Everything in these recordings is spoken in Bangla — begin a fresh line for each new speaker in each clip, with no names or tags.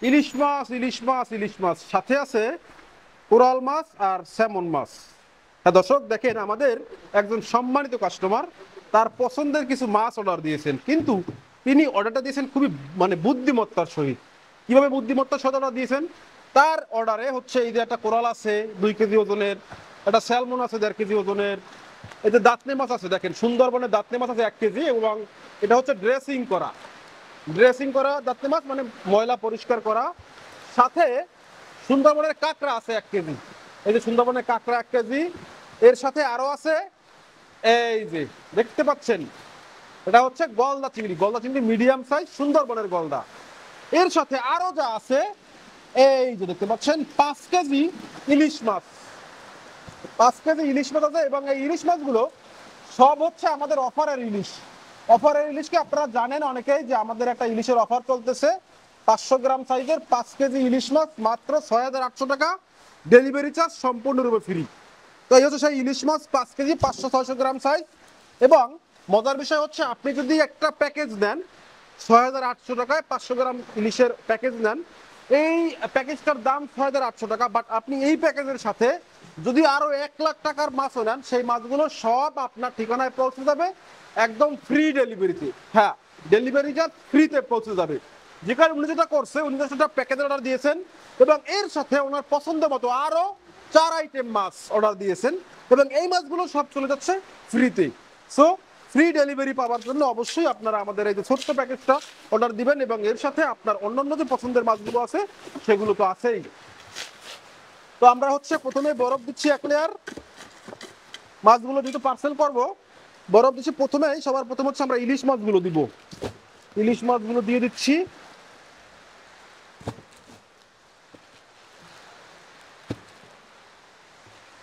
ইলিশ মাছ, ইলিশ মাছ, ইলিশ মাছ, সাথে আছে কোরাল মাছ আর স্যামন মাছ। হ্যাঁ দর্শক, দেখেন আমাদের একজন সম্মানিত কাস্টমার তার পছন্দের কিছু মাছ অর্ডার দিয়েছেন, কিন্তু তিনি অর্ডারটা দিয়েছেন খুবই বুদ্ধিমত্তার সহিত। কিভাবে বুদ্ধিমত্তার সহিত অর্ডার দিয়েছেন? তার অর্ডারে হচ্ছে এই যে একটা কোরাল আছে 2 কেজি ওজনের, একটা স্যালমন আছে 1.5 কেজি ওজনের, এই যে দাঁতনে মাছ আছে, দেখেন সুন্দরবনের দাঁতনে মাছ আছে 1 কেজি, এবং এটা হচ্ছে ড্রেসিং করা দাঁতনে মাছ, মানে ময়লা পরিষ্কার করা। সাথে সুন্দরবনের কাঁকড়া আছে 1 কেজি, এই যে সুন্দরবনের কাঁকড়া 1 কেজি। এর সাথে আরো আছে এই যে দেখতে পাচ্ছেন, এটা হচ্ছে গলদা চিংড়ি মিডিয়াম সাইজ, সুন্দরবনের গলদা। এর সাথে আরো যা আছে এই যে দেখতে পাচ্ছেন 5 কেজি ইলিশ মাছ, 5 কেজি ইলিশ মাছ আছে। এবং এই ইলিশ মাছগুলো সব হচ্ছে আমাদের অফারের ইলিশ। অফারের ইলিশকে আপনারা জানেন অনেকেই যে আমাদের একটা ইলিশের অফার চলতেছে, 500 গ্রাম সাইজের 5 কেজি ইলিশ মাছ মাত্র 6,800 টাকা, ডেলিভারি চার্জ সম্পূর্ণরূপে ফ্রি। তো এই হচ্ছে সেই ইলিশ মাছ 5 কেজি, 500-600 গ্রাম সাইজ। এবং মজার বিষয় হচ্ছে আপনি যদি একটা প্যাকেজ নেন 6,800 টাকায়, 500 গ্রাম ইলিশের প্যাকেজ নেন, এই প্যাকেজটার দাম 6,800 টাকা। বাট আপনি এই প্যাকেজের সাথে যদি আরো 1 লাখ টাকার মাছও নেন, সেই মাছগুলো সব আপনার ঠিকানায় পৌঁছে যাবে একদম ফ্রি ডেলিভারিতে। হ্যাঁ, ডেলিভারি চার্জ ফ্রিতে পৌঁছে যাবে। যেখানে উনি যেটা করছে, উনি যেটা প্যাকেজের অর্ডার দিয়েছেন এবং এর সাথে ওনার পছন্দ মতো আরো 4 আইটেম মাছ অর্ডার দিয়েছেন, এবং এই মাছগুলো সব চলে যাচ্ছে ফ্রিতে। সো ফ্রি ডেলিভারি পাওয়ার জন্য অবশ্যই আপনারা আমাদের এই যে ছোট্ট প্যাকেজটা অর্ডার দিবেন, এবং এর সাথে আপনার অন্যান্য যে পছন্দের মাছগুলো আছে সেগুলো তো আছেই। তো আমরা হচ্ছে প্রথমে বরফ দিচ্ছি 1 লেয়ার। মাছগুলো যেহেতু পার্সেল করব, বরফ দিচ্ছি প্রথমেই। সবার প্রথম হচ্ছে আমরা ইলিশ মাছগুলো দিব, ইলিশ মাছগুলো দিয়ে দিচ্ছি।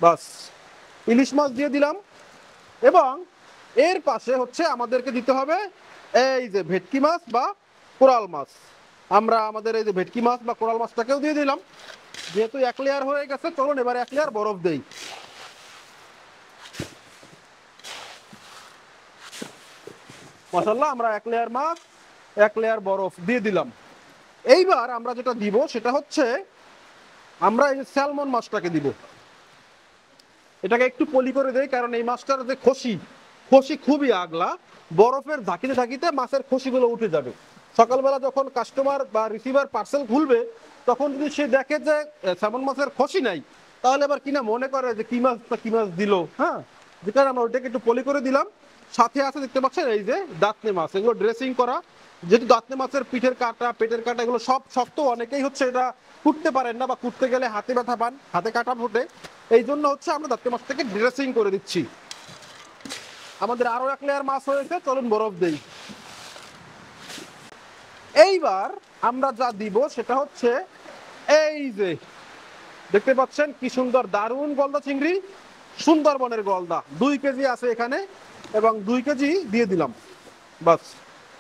বাস, ইলিশ মাছ দিয়ে দিলাম। এবং এর পাশে হচ্ছে আমাদেরকে দিতে হবে এই যে ভেটকি মাছ বা কোরাল মাছ। আমরা আমাদের এই যে ভেটকি মাছ বা কোরাল মাছটাকেও দিয়ে দিলাম। যেহেতু 1 লেয়ার হয়ে গেছে, চলুন এবার 1 লেয়ার বরফ দেই। মাশাআল্লাহ, আমরা 1 লেয়ার মাছ, 1 লেয়ার বরফ দিয়ে দিলাম। এইবার আমরা যেটা দিব সেটা হচ্ছে আমরা এই স্যালমন মাছটাকে দিব। এটাকে একটু পলি করে দেই, কারণ এই মাছটার যে খোসি, খোসি খুবই আগলা। বরফের ঝাঁকিতে ঝাঁকিতে মাছের খোসিগুলো উঠে যাবে। সকালবেলা যখন কাস্টমার বা রিসিভার পার্সেল খুলবে, তখন যদি সে দেখে যে স্যালমন মাছের খোসি নাই, তাহলে আবার কিনা মনে করে যে কি মাছ দিল। হ্যাঁ, যে কারণে আমরা ওইটাকে একটু পলি করে দিলাম। সাথে আছে দেখতে পাচ্ছেন এই যে দাঁতনে মাছ, এগুলো ড্রেসিং করা। যেহেতু দাঁতনে মাছের পিঠের কাটা, পেটের কাটা এগুলো সব শক্ত, অনেকেই হচ্ছে এটা কুটতে পারেন না, বা কুটতে গেলে হাতে ব্যথা পান, হাতে কাটা ফোটে। এই জন্য হচ্ছে আমরা দাঁতনে মাছটাকে ড্রেসিং করে দিচ্ছি। আমাদের আরো 1 লেয়ার মাছ হয়েছে, চলুন বরফ দেই। এইবার আমরা যা দিব সেটা হচ্ছে এই যে দেখতে পাচ্ছেন কি সুন্দর দারুণ গলদা চিংড়ি, সুন্দরবনের গলদা 2 কেজি আছে এখানে, এবং 2 কেজি দিয়ে দিলাম। বাস,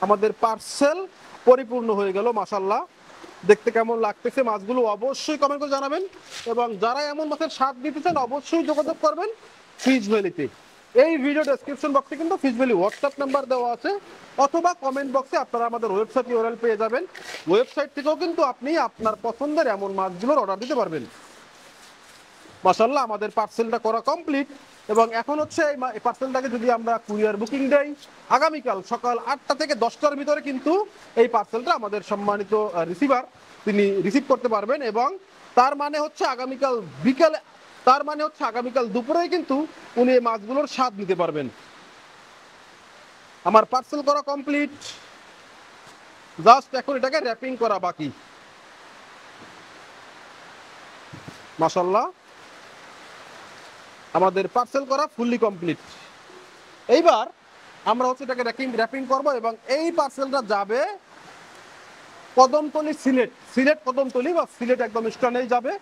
আমাদের পার্সেল পরিপূর্ণ হয়ে গেল। মাশাআল্লাহ, দেখতে কেমন লাগতেছে মাছগুলো অবশ্যই কমেন্ট করে জানাবেন। এবং যারা এমন মাছের স্বাদ দিতে চান অবশ্যই যোগাযোগ করবেন ফিশ ভ্যালিতে। এই ভিডিও ডেসক্রিপশন বক্সে কিন্তু ফিশ ভ্যালি হোয়াটসঅ্যাপ নাম্বার দেওয়া আছে, অথবা কমেন্ট বক্সে আপনারা আমাদের ওয়েবসাইট ইউআরএল পেয়ে যাবেন। ওয়েবসাইট থেকেও কিন্তু আপনি আপনার পছন্দের এমন মাছগুলোর অর্ডার দিতে পারবেন। মাশাআল্লাহ, আমাদের পার্সেলটা করা কমপ্লিট। এবং এখন হচ্ছে এই পার্সেলটাকে যদি আমরা কুরিয়ার বুকিং দেই, আগামীকাল সকাল 8টা থেকে 10টার ভিতরে কিন্তু এই পার্সেলটা আমাদের সম্মানিত রিসিভার তিনি রিসিভ করতে পারবেন। এবং তার মানে হচ্ছে আগামীকাল বিকালে, তার মানে হচ্ছে আগামীকাল দুপুরেই কিন্তু উনি এই মাছগুলোর স্বাদ নিতে পারবেন। আমার পার্সেল করা কমপ্লিট, জাস্ট এখন এটাকে র্যাপিং করা বাকি। মাশাআল্লাহ, আমাদের পার্সেল করা ফুললি কমপ্লিট। এইবার আমরা হচ্ছে এটাকে র্যাপিং করব, এবং এই পার্সেলটা যাবে কদমতলী, সিলেট কদমতলী, বা সিলেট একদম স্টানেই যাবে।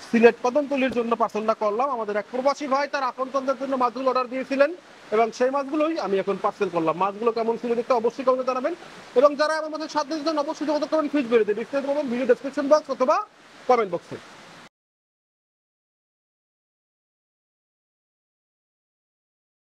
সিলেট কদমতলীর জন্য পার্সেলটা করলাম। আমাদের এক প্রবাসী ভাই তার আপনজনদের জন্য মাছগুলো অর্ডার দিয়েছিলেন, এবং সেই মাছগুলোই আমি এখন পার্সেল করলাম। মাছগুলো কেমন ছিল দেখতে অবশ্যই কমেন্টে জানাবেন। এবং যারা আমার মাঝে সাথে জন্য অবশ্যই যোগাযোগ করবেন ফিশ ভ্যালিতে, বিস্তারিত পাবেন ভিডিও ডেসক্রিপশন বক্স অথবা কমেন্ট বক্সে।